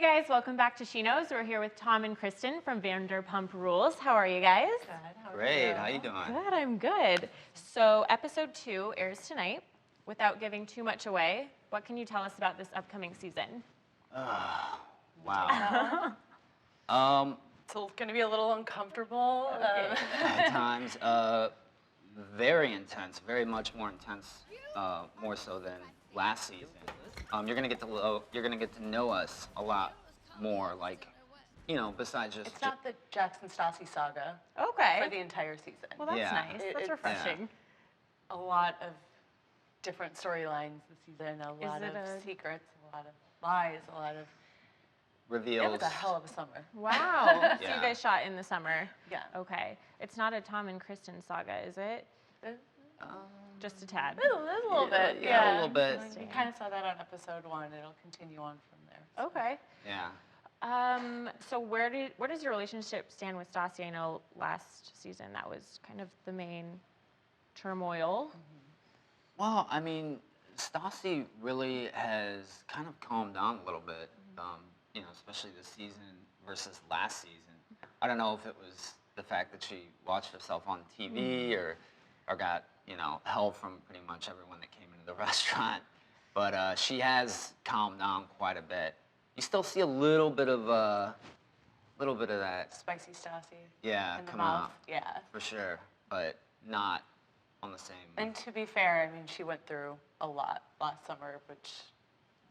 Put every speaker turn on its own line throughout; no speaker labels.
Hey guys, welcome back to She Knows. We're here with Tom and Kristen from Vanderpump Rules. How are you guys?
Good. How are
Great.
you?
How you doing?
Good, I'm good. So episode 2 airs tonight. Without giving too much away, what can you tell us about this upcoming season?
Wow.
It's going to be a little uncomfortable.
Okay.
At times, very intense, very much more intense, more so than last season. You're gonna get to know us a lot more, like, you know, besides just.
It's not the Jackson Stassi saga
Okay.
for the entire season.
Well, that's
Yeah.
nice. That's refreshing.
A lot of different storylines this season, a lot of secrets, a lot of lies, a lot of
reveals.
It was a hell of a summer.
Wow. So
Yeah.
you guys shot in the summer.
Yeah.
Okay. It's not a Tom and Kristen saga, is it? Just a tad.
A little bit.
Yeah, a little bit.
You kind of saw that on episode 1. It'll continue on from there. So.
Okay.
Yeah.
So where does your relationship stand with Stassi? I know last season that was kind of the main turmoil.
Well, I mean, Stassi really has kind of calmed down a little bit. You know, especially this season versus last season. I don't know if it was the fact that she watched herself on TV or got, you know, hell from pretty much everyone that came into the restaurant. But she has calmed down quite a bit. You still see a little bit of that.
Spicy Stassi.
Yeah,
in the
come
mouth.
out.
Yeah.
For sure, but not on the same.
And to be fair, I mean, she went through a lot last summer, which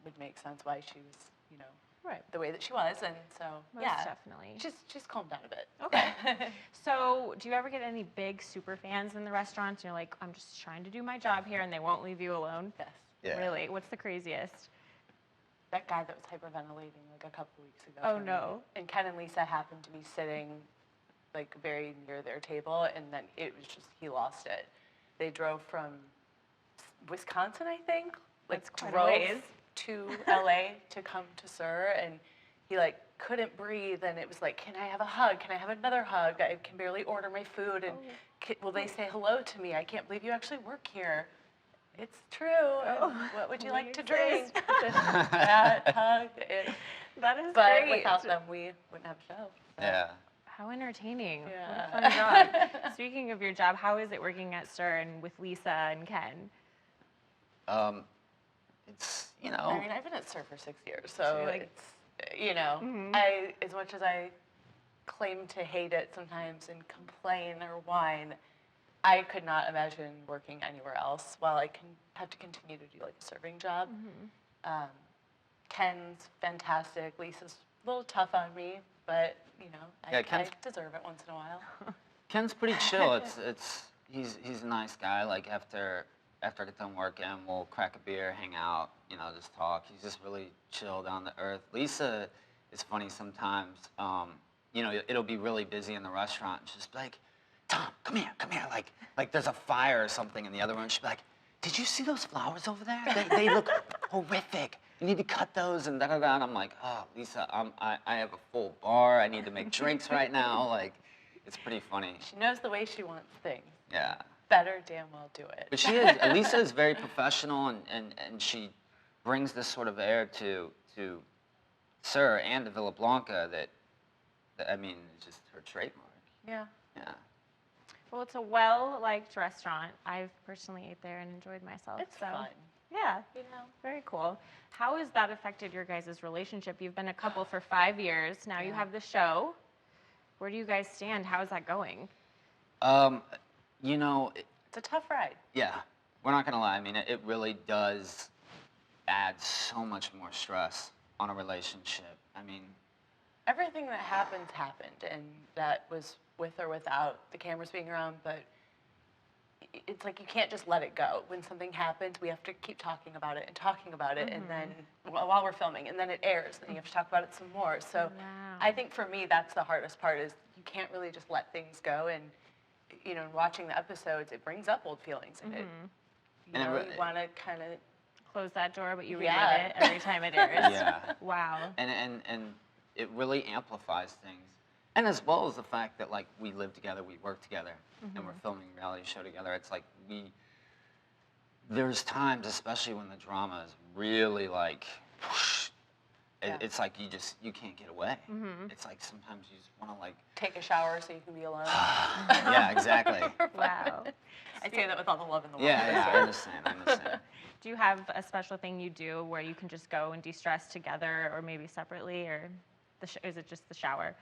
would make sense why she was, you know,
Right.
the way that she was, and so
Most
yeah,
definitely.
she's calmed down a bit.
Okay. So, do you ever get any big super fans in the restaurants? You're like, I'm just trying to do my job here, and they won't leave you alone.
Yes.
Yeah.
Really? What's the craziest?
That guy that was hyperventilating like a couple weeks ago.
Oh,
for me.
no.
And Ken and Lisa happened to be sitting like very near their table, and then it was just he lost it. They drove from Wisconsin, I think. Like
That's quite a
drove
ways.
to LA to come to SUR, and he like couldn't breathe, and it was like, can I have a hug? Can I have another hug? I can barely order my food, and will they say hello to me? I can't believe you actually work here. It's true. What would you like to drink? That hug.
That is
But
great.
without them, we wouldn't have a show. So.
Yeah.
How entertaining.
Yeah.
What a fun job. Speaking of your job, how is it working at SUR and with Lisa and Ken?
It's, you know.
I mean, I've been at SUR for 6 years, so
like-
it's, you know, as much as I claim to hate it sometimes and complain or whine, I could not imagine working anywhere else while I can have to continue to do like a serving job. Ken's fantastic. Lisa's a little tough on me, but you know, I deserve it once in a while.
Ken's pretty chill. He's a nice guy. Like after I get done working, we'll crack a beer, hang out, you know, just talk. He's just really chill, down to earth. Lisa is funny sometimes. You know, it'll be really busy in the restaurant. She's just like, Tom, come here. Like there's a fire or something in the other room. She'll be like, did you see those flowers over there? They look horrific. You need to cut those and da-da-da. And I'm like, oh, Lisa, I have a full bar. I need to make drinks right now. Like, it's pretty funny.
She knows the way she wants things.
Yeah.
Better damn well do it.
But Lisa is very professional, and she brings this sort of air to SUR and to Villa Blanca that I mean, it's just her trademark.
Yeah.
Yeah.
Well, it's a well-liked restaurant. I've personally ate there and enjoyed myself.
It's
so.
fun.
Yeah,
You know.
very cool. How has that affected your guys' relationship? You've been a couple for 5 years. Now you have the show. Where do you guys stand? How is that going?
You know,
It's a tough ride.
yeah, we're not gonna lie. I mean, it really does add so much more stress on a relationship. I mean,
Everything that happened, and that was with or without the cameras being around, but it's like you can't just let it go. When something happens, we have to keep talking about it, and then while we're filming, and then it airs, and you have to talk about it some more. So I think for me, that's the hardest part, is you can't really just let things go, and you know, watching the episodes, it brings up old feelings, and you want to kind of
Close that door, but you relive it every time it airs.
yeah.
Wow.
And it really amplifies things. And as well as the fact that, like, we live together, we work together, and we're filming a reality show together. It's like there's times, especially when the drama is really, like, whoosh,
Yeah.
It's like you can't get away. It's like sometimes you just want to like.
Take a shower so you can be alone.
Yeah, exactly.
Wow.
I say that with all the love in the world.
Yeah, I understand.
Do you have a special thing you do where you can just go and de-stress together or maybe separately, or is it just the shower?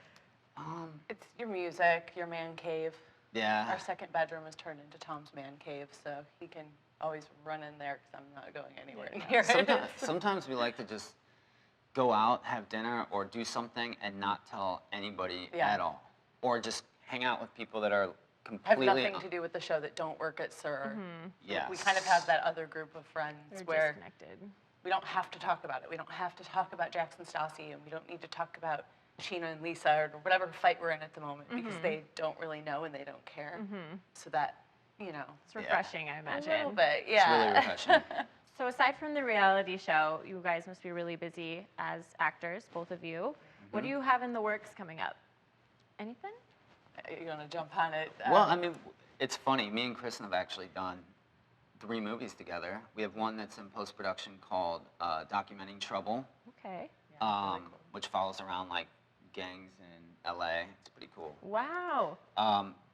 It's your music, your man cave.
Yeah.
Our second bedroom was turned into Tom's man cave, so he can always run in there because I'm not going anywhere near it.
Sometimes we like to just go out, have dinner, or do something and not tell anybody at all. Or just hang out with people that are
Have
completely...
nothing to do with the show that don't work at SUR.
Yes.
We kind of have that other group of friends
They're
where
disconnected.
we don't have to talk about it. We don't have to talk about Jackson Stassi, and we don't need to talk about Sheena and Lisa or whatever fight we're in at the moment because they don't really know and they don't care. So that, you know.
It's refreshing, I imagine.
A little bit, yeah.
It's really refreshing.
So aside from the reality show, you guys must be really busy as actors, both of you. What do you have in the works coming up? Anything?
You want to jump on it?
Well, I mean, it's funny. Me and Kristen have actually done 3 movies together. We have one that's in post-production called Documenting Trouble,
Okay.
which follows around like gangs in LA. It's pretty cool.
Wow.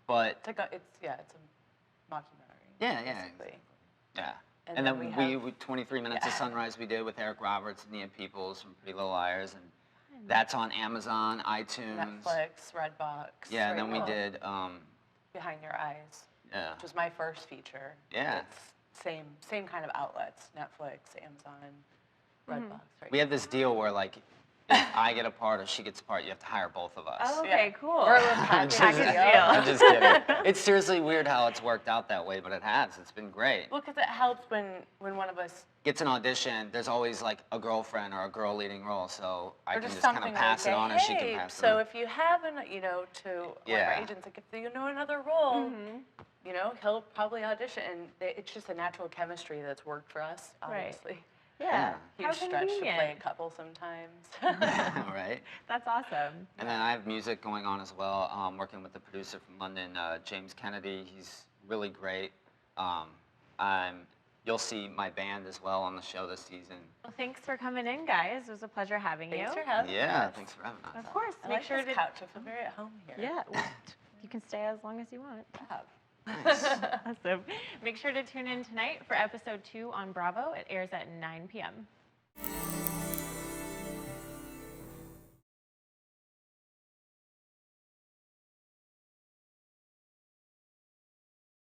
But
it's a mockumentary.
yeah,
basically.
yeah.
And
And
then
then
we
23 Minutes of Sunrise we did with Eric Roberts and Nia Peoples from Pretty Little Liars, and that's on Amazon, iTunes,
Netflix, Redbox.
Yeah, and then we
Right
did.
Behind Your Eyes.
Yeah.
Which was my first feature.
Yeah.
It's same kind of outlets: Netflix, Amazon, Redbox. Right.
We have this deal where like, if I get a part or she gets a part, you have to hire both of us.
Oh, okay, cool.
Or a
I'm
package
just,
deal.
I'm just kidding. It's seriously weird how it's worked out that way, but it has. It's been great.
Well, because it helps when one of us
Gets an audition, there's always like a girlfriend or a girl leading role, so I
or
can
just
just kind
something
of pass
like
it on, or
hey,
she can pass it
so
on.
if you have to one of
Yeah.
our agents, like if you know another role, he'll probably audition, and it's just a natural chemistry that's worked for us, obviously.
Yeah.
Huge
How
stretch to play a
convenient.
couple sometimes.
Right?
That's awesome.
And then I have music going on as well. Working with the producer from London, James Kennedy. He's really great. You'll see my band as well on the show this season.
Well, thanks for coming in, guys. It was a pleasure having you.
Thanks for having us.
Yeah, thanks for having us.
Of course.
I
Make
like
sure
this
to
couch. I feel very at home here.
Yeah. You can stay as long as you want.
Nice.
Awesome. Make sure to tune in tonight for episode 2 on Bravo. It airs at 9 p.m.